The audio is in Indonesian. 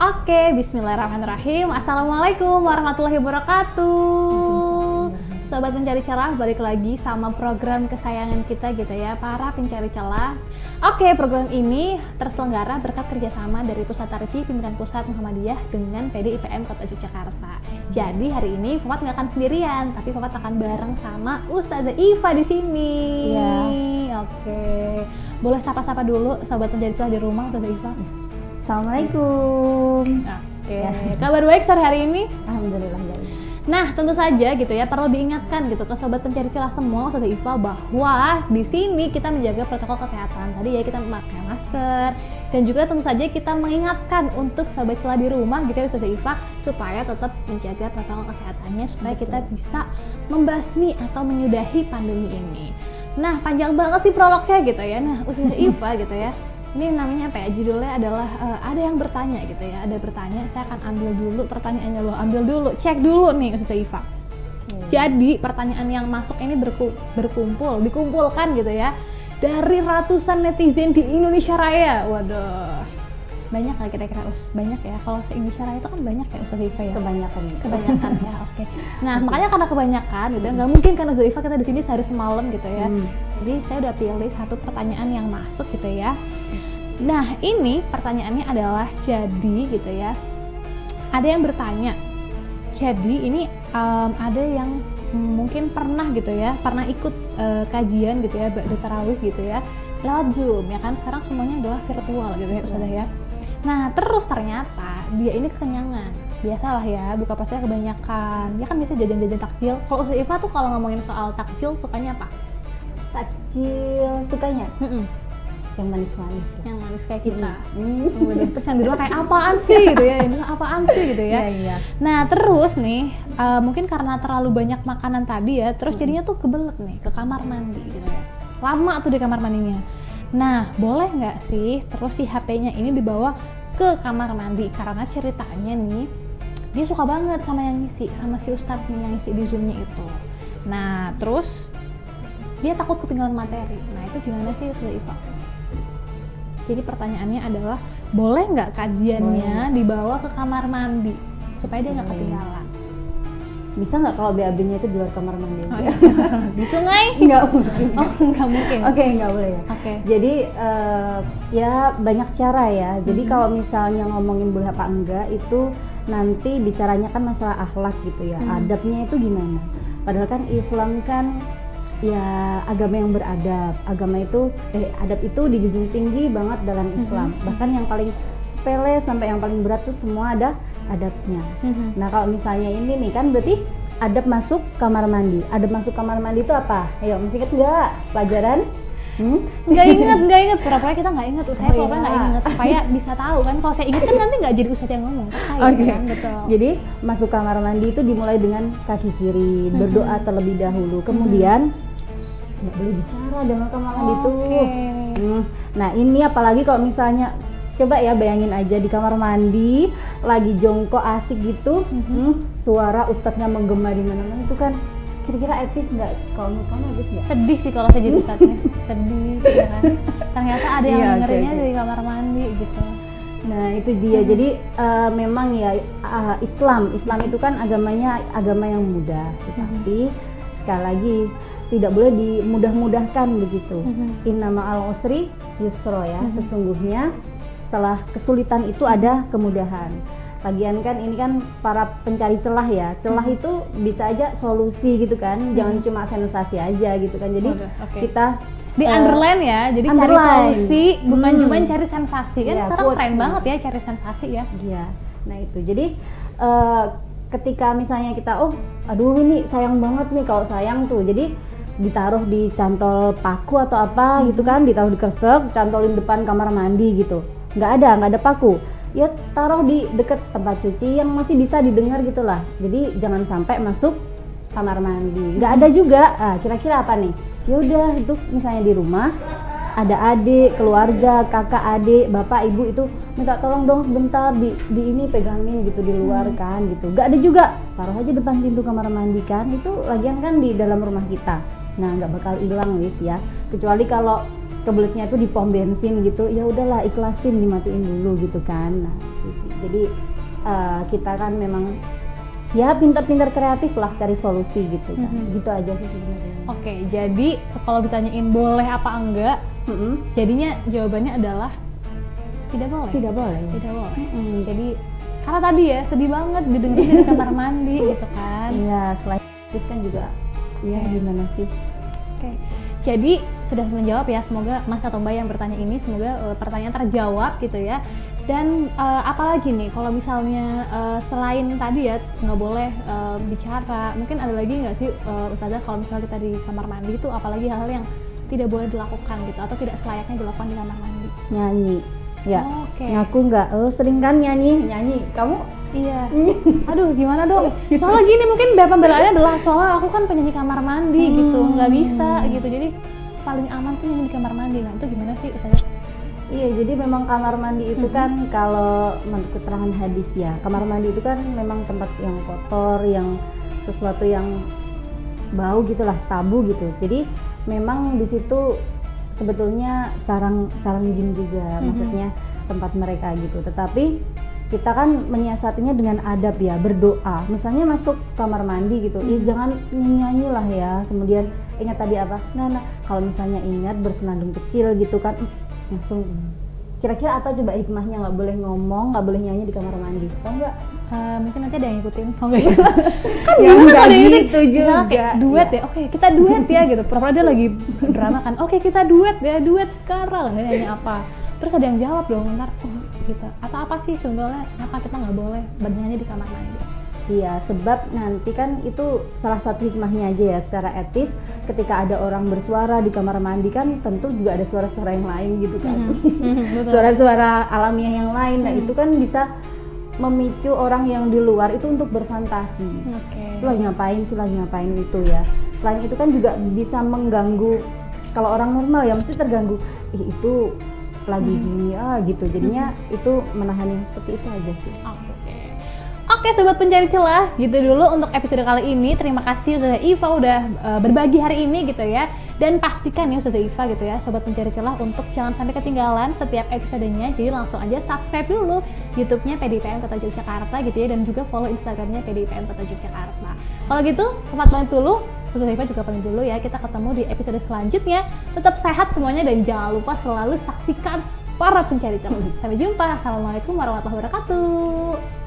Oke, bismillahirrahmanirrahim. Assalamualaikum warahmatullahi wabarakatuh. Sobat pencari celah, balik lagi sama program kesayangan kita gitu ya, para pencari celah. Oke, program ini terselenggara berkat kerjasama dari Pusat Tarji Pimpinan Pusat Muhammadiyah dengan PDIPM Kota Yogyakarta. Jadi hari ini Fafat nggak akan sendirian, tapi Fafat akan bareng sama Ustazah Iva di sini. Iya. Oke, boleh sapa-sapa dulu sobat pencari celah di rumah, Ustazah Iva. Assalamualaikum. Oke, kabar baik sore hari ini? Alhamdulillah baik. Nah, tentu saja gitu ya, perlu diingatkan gitu ke sobat pencari celah semua, Ustazah Iva, bahwa di sini kita menjaga protokol kesehatan. Tadi ya kita memakai masker, dan juga tentu saja kita mengingatkan untuk sobat celah di rumah gitu ya, Ustazah Iva, supaya tetap menjaga protokol kesehatannya supaya kita bisa membasmi atau menyudahi pandemi ini. Nah, panjang banget sih prolognya gitu ya. Nah, Ustazah Iva gitu ya. Ini namanya apa ya, judulnya adalah ada yang bertanya gitu ya, ada bertanya, saya akan ambil dulu pertanyaannya loh, ambil dulu, cek dulu nih Ustazah Iva. Jadi pertanyaan yang masuk ini dikumpulkan gitu ya, dari ratusan netizen di Indonesia Raya. Waduh, banyak lah kira-kira banyak ya, kalau se-Indonesia Raya itu kan banyak ya Ustazah Iva ya? Kebanyakan ya, oke. Nah, makanya karena kebanyakan gitu, nggak mungkin kan Ustazah Iva kita di sini sehari semalam gitu ya. Jadi saya udah pilih satu pertanyaan yang masuk gitu ya. Nah, ini pertanyaannya adalah, jadi gitu ya, ada yang bertanya, jadi ini ada yang mungkin pernah gitu ya, pernah ikut kajian gitu ya, ba'da tarawih gitu ya, lewat Zoom ya kan, sekarang semuanya adalah virtual gitu ya Ustazah ya. Nah, terus ternyata dia ini kekenyangan, biasalah ya, buka puasanya kebanyakan, ya kan biasa jajan-jajan takjil. Kalau Ustazah Iva tuh kalau ngomongin soal takjil sukanya apa? Takjil sukanya? Yang manis-manis. Yang manis kayak kita. Terus yang di luar kayak apaan sih gitu ya, yang di luar apaan sih gitu ya. Iya. Nah, terus nih mungkin karena terlalu banyak makanan tadi ya, terus jadinya tuh kebelet nih ke kamar mandi gitu ya. Lama tuh di kamar mandinya. Nah, boleh nggak sih terus si HP-nya ini dibawa ke kamar mandi, karena ceritanya nih dia suka banget sama yang ngisi, sama si Ustadz nih yang ngisi di Zoom-nya itu. Nah, terus dia takut ketinggalan materi. Nah, itu gimana sih Ustazah Iva? Jadi pertanyaannya adalah, boleh nggak kajiannya dibawa ke kamar mandi supaya dia nggak ketinggalan? Bisa nggak kalau BAB-nya itu di luar kamar mandi? Oh, iya. Di sungai? Nggak mungkin. Oh, nggak mungkin. Oke, nggak boleh ya. Oke. Jadi ya banyak cara ya. Jadi kalau misalnya ngomongin boleh apa enggak, itu nanti bicaranya kan masalah akhlak gitu ya. Adabnya itu gimana? Padahal kan Islam kan ya agama yang beradab. Agama itu adab itu dijunjung tinggi banget dalam Islam. Bahkan yang paling sepele sampai yang paling berat tuh semua ada adabnya. Nah, kalau misalnya ini nih kan berarti adab masuk kamar mandi. Adab masuk kamar mandi itu apa? Ayo, masih inget nggak pelajaran? Nggak inget. Pura-pura kita nggak inget. Saya pura-pura nggak inget supaya bisa tahu kan. Kalau saya inget kan nanti nggak jadi Ustadz yang ngomong. Oke. Kan? Betul. Jadi masuk kamar mandi itu dimulai dengan kaki kiri, berdoa terlebih dahulu. Kemudian nggak boleh bicara dengan kamar mandi itu. Nah, ini apalagi kalau misalnya coba ya bayangin aja di kamar mandi lagi jongkok asik gitu, suara ustadznya menggema di mana-mana, itu kan kira-kira etis nggak? Kalau menurut kamu etis nggak? Sedih sih kalau saya jadi ustadznya. Sedih ya kan. Ternyata ada yang dengerinnya dari kamar mandi gitu. Nah, itu dia. Jadi memang ya Islam itu kan agamanya agama yang mudah, tetapi sekali lagi tidak boleh dimudah-mudahkan begitu. Innama al-usri yusro ya. Sesungguhnya setelah kesulitan itu ada kemudahan. Lagian kan ini kan para pencari celah ya. Celah itu bisa aja solusi gitu kan. Jangan cuma sensasi aja gitu kan. Jadi kita di underline ya. Jadi cari solusi bukan cuma cari sensasi. Kan ya, sekarang keren banget ya cari sensasi ya. Iya. Nah, itu. Jadi ketika misalnya kita aduh ini sayang banget nih, kalau sayang tuh jadi ditaruh di cantol paku atau apa gitu kan, ditaruh di kresek, cantolin depan kamar mandi gitu. Nggak ada paku. Ya taruh di deket tempat cuci yang masih bisa didengar gitulah. Jadi jangan sampai masuk kamar mandi. Nggak ada juga. Kira-kira apa nih? Ya udah, itu misalnya di rumah ada adik, keluarga, kakak, adik, bapak, ibu itu minta tolong dong sebentar di ini pegangin gitu di luar kan gitu. Nggak ada juga. Taruh aja depan pintu kamar mandi kan. Itu lagian kan di dalam rumah kita. Nah, nggak bakal hilang wis ya. Kecuali kalau kebeleknya tuh di pom bensin gitu, ya udahlah ikhlasin, dimatiin dulu gitu kan. Nah itu sih. Jadi kita kan memang ya pintar-pintar kreatif lah cari solusi gitu kan. Gitu aja sih sebenarnya. Oke, jadi kalau ditanyain boleh apa enggak, jadinya jawabannya adalah tidak boleh. Tidak boleh. Tidak boleh. Jadi karena tadi ya sedih banget didengerin di kamar mandi gitu kan. Iya, selain itu kan juga ya gimana sih. Oke. Jadi sudah menjawab ya, semoga Mas atau Mbak yang bertanya ini semoga pertanyaan terjawab gitu ya. Dan apalagi nih kalau misalnya selain tadi ya nggak boleh bicara, mungkin ada lagi nggak sih Ustazah kalau misalnya kita di kamar mandi itu apalagi hal-hal yang tidak boleh dilakukan gitu atau tidak selayaknya dilakukan di kamar mandi? Nyanyi. Ya, Oke. ngaku nggak? Sering kan nyanyi. Kamu? Iya. Aduh, gimana dong? Soalnya gini mungkin pembelaannya adalah soalnya aku kan penyanyi kamar mandi gitu, nggak bisa gitu. Jadi paling aman tuh nyanyi di kamar mandi. Nah itu gimana sih Ustazah? Iya, jadi memang kamar mandi itu kan kalau menurut keterangan hadis ya, kamar mandi itu kan memang tempat yang kotor, yang sesuatu yang bau gitulah, tabu gitu. Jadi memang di situ sebetulnya sarang jin juga, maksudnya tempat mereka gitu. Tetapi kita kan menyiasatinya dengan adab ya, berdoa. Misalnya masuk kamar mandi gitu, ya jangan nyanyi lah ya. Kemudian ingat tadi apa? Nah, kalau misalnya ingat bersenandung kecil gitu kan, langsung kira-kira apa coba hikmahnya nggak boleh ngomong, nggak boleh nyanyi di kamar mandi? Tahu nggak? Mungkin nanti ada yang ngikutin. Oh enggak. Kan Ya gimana nggak ada yang gitu ngikutin? juga. Misalnya kayak duet ya. Oke, kita duet ya gitu. Pura-pura dia lagi drama kan. Oke, kita duet ya, duet sekarang. Dia nanya apa? Terus ada yang jawab dong ntar, gitu. Atau apa sih sebenarnya kenapa kita nggak boleh bernyanyi di kamar mandi? Iya, sebab nanti kan itu salah satu hikmahnya aja ya secara etis. Ketika ada orang bersuara di kamar mandi kan tentu juga ada suara-suara yang lain gitu kan. Suara-suara alamiah yang lain. Nah itu kan bisa memicu orang yang di luar itu untuk berfantasi. Itu lagi ngapain itu ya. Selain itu kan juga bisa mengganggu, kalau orang normal ya mesti terganggu. Itu lagi gini gitu. Jadinya itu menahan yang seperti itu aja sih. Oke sobat pencari celah, gitu dulu untuk episode kali ini. Terima kasih Ustazah Iva udah berbagi hari ini gitu ya. Dan pastikan ya Ustazah Iva gitu ya, sobat pencari celah untuk jangan sampai ketinggalan setiap episodenya. Jadi langsung aja subscribe dulu YouTube-nya PDIPM Kota Yogyakarta gitu ya, dan juga follow Instagram-nya PDIPM Kota Yogyakarta. Kalau gitu, selamat banget dulu. Ustazah Iva juga pamit dulu ya. Kita ketemu di episode selanjutnya. Tetap sehat semuanya dan jangan lupa selalu saksikan para pencari celah. Sampai jumpa. Assalamualaikum warahmatullahi wabarakatuh.